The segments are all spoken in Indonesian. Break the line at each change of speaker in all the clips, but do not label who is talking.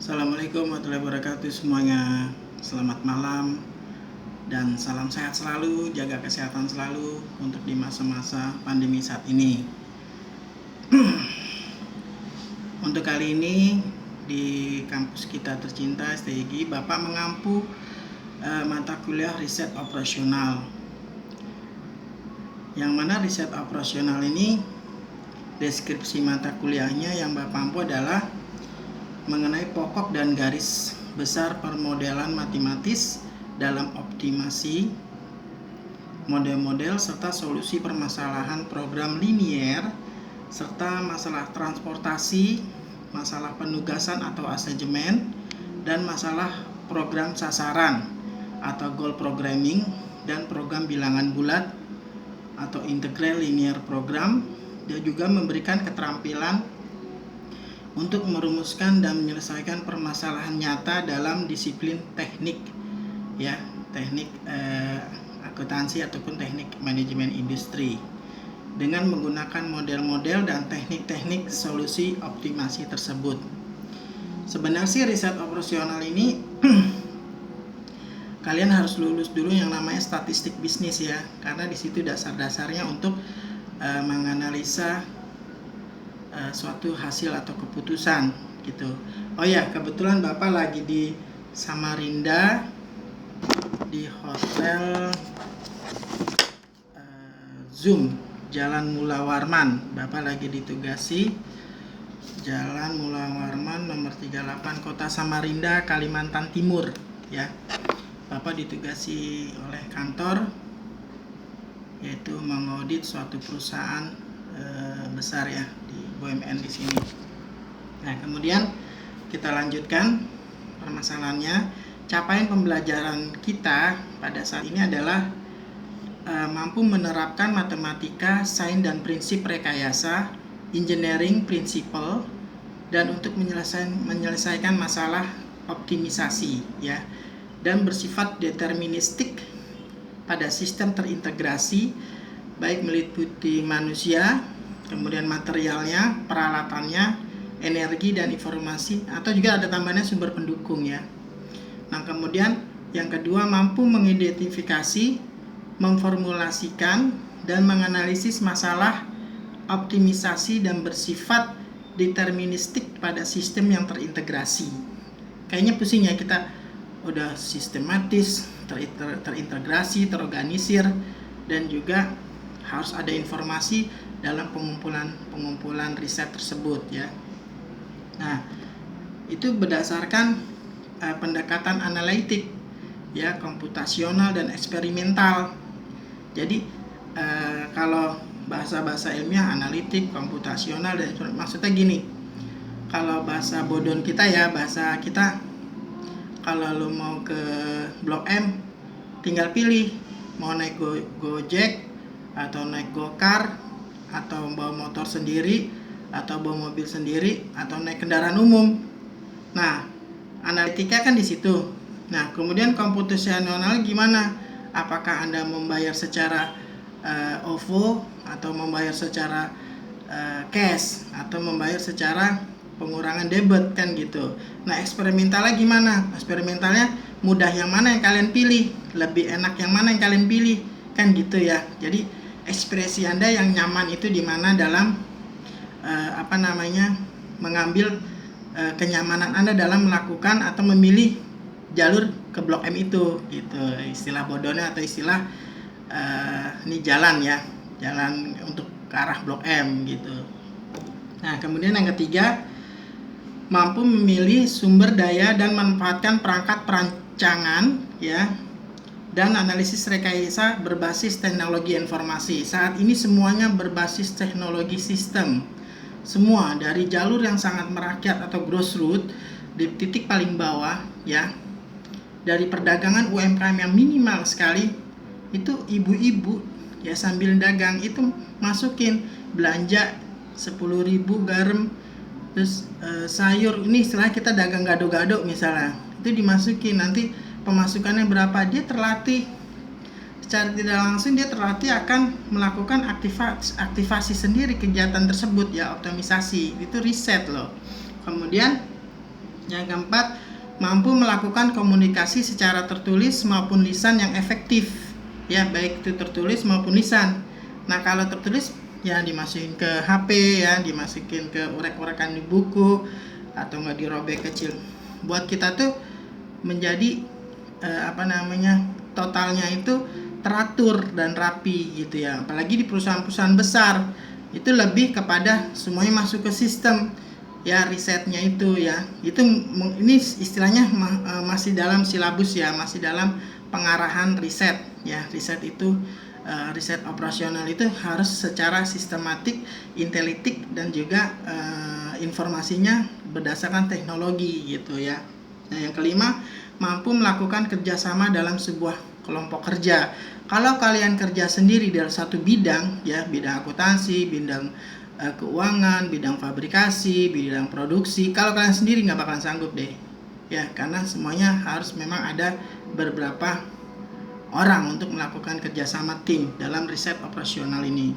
Assalamualaikum warahmatullahi wabarakatuh semuanya. Selamat malam dan salam sehat selalu, jaga kesehatan selalu untuk di masa-masa pandemi saat ini. Untuk kali ini di kampus kita tercinta STIGI, Bapak mengampu mata kuliah riset operasional. Yang mana riset operasional ini deskripsi mata kuliahnya yang Bapak ampu adalah mengenai pokok dan garis besar permodelan matematis dalam optimasi model-model serta solusi permasalahan program linier serta masalah transportasi, masalah penugasan atau assignment, dan masalah program sasaran atau goal programming dan program bilangan bulat atau integral linear program. Dia juga memberikan keterampilan untuk merumuskan dan menyelesaikan permasalahan nyata dalam disiplin teknik, ya, teknik akuntansi ataupun teknik manajemen industri dengan menggunakan model-model dan teknik-teknik solusi optimasi tersebut. Sebenarnya sih riset operasional ini kalian harus lulus dulu yang namanya statistik bisnis ya, karena di situ dasar-dasarnya untuk menganalisa suatu hasil atau keputusan gitu. Oh ya, kebetulan Bapak lagi di Samarinda di hotel Zoom Jalan Mula Warman. Bapak lagi ditugasi Jalan Mula Warman nomor 38 Kota Samarinda, Kalimantan Timur ya. Bapak ditugasi oleh kantor yaitu mengaudit suatu perusahaan besar ya di BUMN di sini. Nah, kemudian kita lanjutkan permasalahannya. Capaian pembelajaran kita pada saat ini adalah mampu menerapkan matematika, sains dan prinsip rekayasa, engineering principle, dan untuk menyelesaikan masalah optimisasi ya, dan bersifat deterministik pada sistem terintegrasi baik meliputi manusia, kemudian materialnya, peralatannya, energi dan informasi, atau juga ada tambahannya sumber pendukung ya. Nah, kemudian yang kedua mampu mengidentifikasi, memformulasikan dan menganalisis masalah optimisasi dan bersifat deterministik pada sistem yang terintegrasi. Kayaknya pusing ya, kita udah sistematis, terintegrasi, terorganisir, dan juga harus ada informasi dalam pengumpulan riset tersebut ya. Nah, itu berdasarkan pendekatan analitik ya, komputasional dan eksperimental. Jadi kalau bahasa ilmiah analitik, komputasional, dan maksudnya gini. Kalau bahasa bodon kita ya, bahasa kita, kalau lo mau ke Blok M tinggal pilih mau naik Gojek atau naik Gokar atau bawa motor sendiri atau bawa mobil sendiri atau naik kendaraan umum. Nah, analitika kan di situ. Nah, kemudian komputasional gimana? Apakah Anda membayar secara OVO atau membayar secara cash atau membayar secara pengurangan debit kan gitu. Nah, eksperimentalnya gimana? Eksperimentalnya mudah yang mana yang kalian pilih, lebih enak yang mana yang kalian pilih kan gitu ya. Jadi ekspresi Anda yang nyaman itu di mana dalam mengambil kenyamanan Anda dalam melakukan atau memilih jalur ke Blok M itu gitu. Istilah bodonnya atau istilah ini jalan ya, jalan untuk ke arah Blok M gitu. Nah, kemudian yang ketiga mampu memilih sumber daya dan memanfaatkan perangkat perancangan ya, dan analisis rekayasa berbasis teknologi informasi. Saat ini semuanya berbasis teknologi sistem. Semua dari jalur yang sangat merakyat atau grassroots di titik paling bawah ya, dari perdagangan UMKM yang minimal sekali, itu ibu-ibu ya sambil dagang itu masukin belanja 10.000 garam, terus sayur, ini istilah kita dagang gado-gado misalnya, itu dimasukin, nanti pemasukannya berapa, dia terlatih secara tidak langsung, dia terlatih akan melakukan aktivasi sendiri kegiatan tersebut ya, optimisasi, itu riset loh. Kemudian Yang keempat, mampu melakukan komunikasi secara tertulis maupun lisan yang efektif, ya, baik itu tertulis maupun lisan. Nah, kalau tertulis ya dimasukin ke HP, ya, dimasukin ke urek-urekan di buku atau nggak dirobek kecil. Buat kita tuh menjadi totalnya itu teratur dan rapi gitu ya. Apalagi di perusahaan-perusahaan besar itu lebih kepada semuanya masuk ke sistem, ya, risetnya itu, ya. Ini istilahnya masih dalam silabus, ya, masih dalam pengarahan riset, ya. Riset itu riset operasional itu harus secara sistematik, intelektik, dan juga informasinya berdasarkan teknologi gitu, ya. Nah, yang kelima, mampu melakukan kerjasama dalam sebuah kelompok kerja. Kalau kalian kerja sendiri dalam satu bidang, ya, bidang akuntansi, bidang keuangan, bidang fabrikasi, bidang produksi, kalau kalian sendiri nggak bakalan sanggup deh, ya, karena semuanya harus memang ada beberapa orang untuk melakukan kerjasama tim dalam riset operasional ini.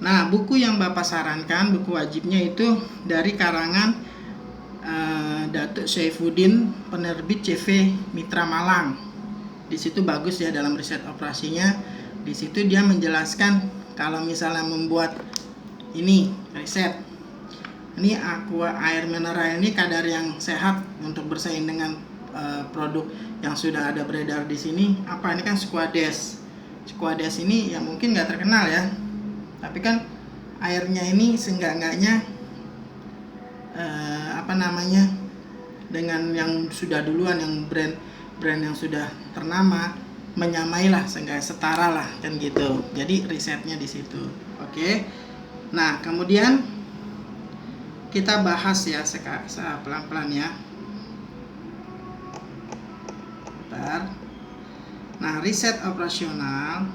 Nah, buku yang Bapak sarankan, buku wajibnya itu dari karangan Datuk Saifuddin, penerbit CV Mitra Malang. Di situ bagus, ya, dalam riset operasinya. Di situ dia menjelaskan kalau misalnya membuat ini riset, ini aqua air mineral ini kadar yang sehat untuk bersaing dengan produk yang sudah ada beredar di sini. Apa ini kan Squades. Squades ini ya mungkin nggak terkenal, ya, tapi kan airnya ini seenggak-enggaknya dengan yang sudah duluan, yang brand yang sudah ternama, menyamailah, seenggaknya setara lah, kan gitu. Jadi risetnya di situ. Oke. Nah, kemudian kita bahas, ya, pelan-pelan, ya. Bentar. Nah, riset operasional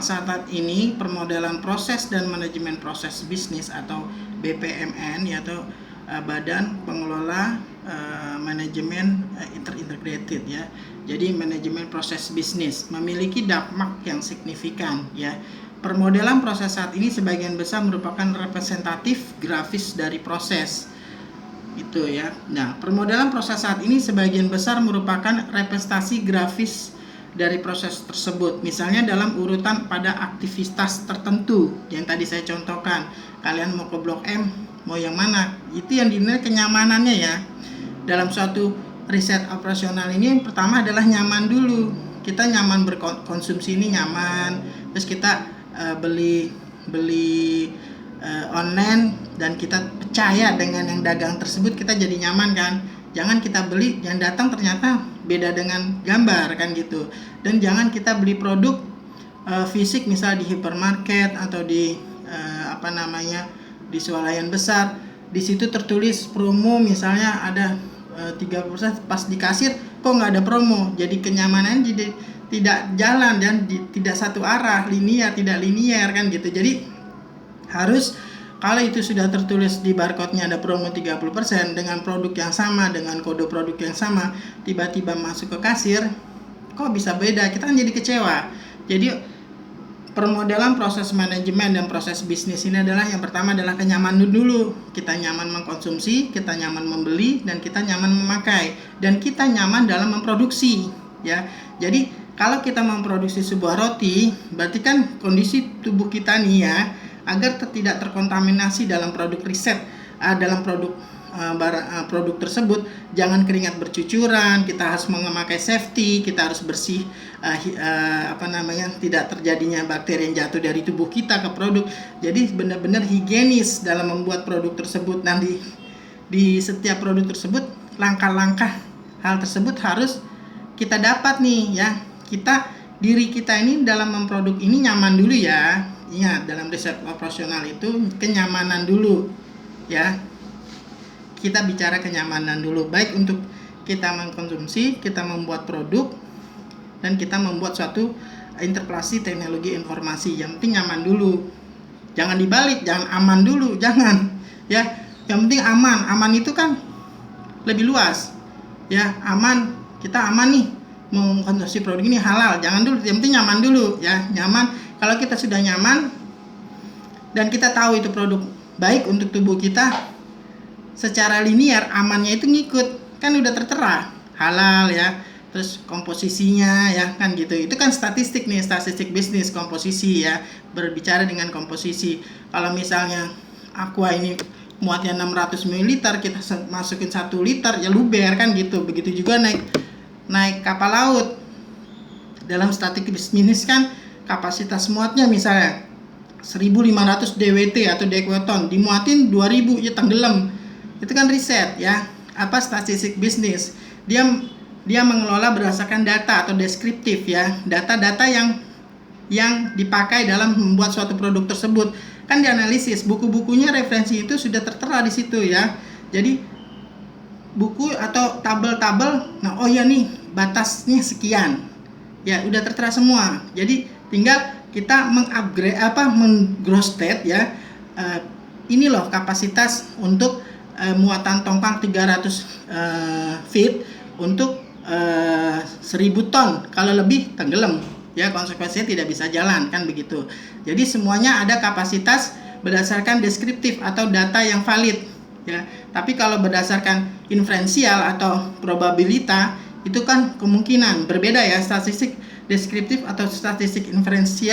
saat ini permodelan proses dan manajemen proses bisnis atau BPMN, yaitu Badan Pengelola Manajemen Integrated, ya. Jadi manajemen proses bisnis memiliki dampak yang signifikan, ya. Permodelan proses saat ini sebagian besar merupakan representatif grafis dari proses itu, ya. Nah, permodelan proses saat ini sebagian besar merupakan representasi grafis dari proses tersebut. Misalnya dalam urutan pada aktivitas tertentu yang tadi saya contohkan. Kalian mau ke blok M, mau yang mana? Itu yang dinilai kenyamanannya, ya. Dalam suatu riset operasional ini pertama adalah nyaman dulu. Kita nyaman berkonsumsi, ini nyaman. Terus kita beli online dan kita percaya dengan yang dagang tersebut, kita jadi nyaman, kan. Jangan kita beli yang datang ternyata beda dengan gambar, kan gitu. Dan jangan kita beli produk fisik, misal di hypermarket atau di di swalayan besar, di situ tertulis promo, misalnya ada 30%, pas di kasir kok nggak ada promo. Jadi kenyamanan jadi tidak jalan dan tidak satu arah, tidak linier, kan gitu. Jadi harus, kalau itu sudah tertulis di barcode-nya ada promo 30% dengan produk yang sama, dengan kode produk yang sama, tiba-tiba masuk ke kasir, kok bisa beda? Kita kan jadi kecewa. Jadi permodelan proses manajemen dan proses bisnis ini adalah, yang pertama adalah kenyamanan dulu. Kita nyaman mengkonsumsi, kita nyaman membeli, dan kita nyaman memakai, dan kita nyaman dalam memproduksi, ya. Jadi kalau kita memproduksi sebuah roti, berarti kan kondisi tubuh kita nih, ya, agar tidak terkontaminasi dalam produk riset, dalam produk tersebut, jangan keringat bercucuran, kita harus memakai safety, kita harus bersih, tidak terjadinya bakteri yang jatuh dari tubuh kita ke produk. Jadi benar-benar higienis dalam membuat produk tersebut. Nanti di setiap produk tersebut, langkah-langkah hal tersebut harus kita dapat nih, ya. Diri kita ini dalam memproduk ini nyaman dulu, ya. Ingat, dalam riset operasional itu kenyamanan dulu, ya. Kita bicara kenyamanan dulu, baik untuk kita mengkonsumsi, kita membuat produk, dan kita membuat suatu interpelasi teknologi informasi. Yang penting nyaman dulu. Jangan dibalik, jangan aman dulu, jangan, ya. Yang penting aman. Aman itu kan lebih luas, ya. Aman kita aman nih mengkonsumsi produk ini, halal. Jangan dulu, yang penting nyaman dulu ya, nyaman. Kalau kita sudah nyaman dan kita tahu itu produk baik untuk tubuh kita, secara linear amannya itu ngikut, kan udah tertera halal ya, terus komposisinya ya kan gitu. Itu kan statistik nih, statistik bisnis, komposisi ya, berbicara dengan komposisi. Kalau misalnya aqua ini muatnya 600 ml, kita masukin 1 liter ya luber kan gitu. Begitu juga naik kapal laut, dalam statistik bisnis kan kapasitas muatnya misalnya 1500 DWT atau dequeton, dimuatin 2000 ya tenggelam. Itu kan riset ya, apa statistik bisnis. Dia mengelola berdasarkan data atau deskriptif ya, data-data yang dipakai dalam membuat suatu produk tersebut kan dianalisis. Buku-bukunya, referensi itu sudah tertera di situ ya. Jadi buku atau tabel-tabel, nah oh ya nih batasnya sekian ya, udah tertera semua. Jadi tinggal kita mengupgrade menggrowstate ya, ini loh kapasitas untuk muatan tongkang 300 feet untuk 1000 ton, kalau lebih tenggelam ya, konsekuensinya tidak bisa jalan kan begitu. Jadi semuanya ada kapasitas berdasarkan deskriptif atau data yang valid ya. Tapi kalau berdasarkan inferensial atau probabilita, itu kan kemungkinan berbeda ya, statistik deskriptif atau statistik inferensial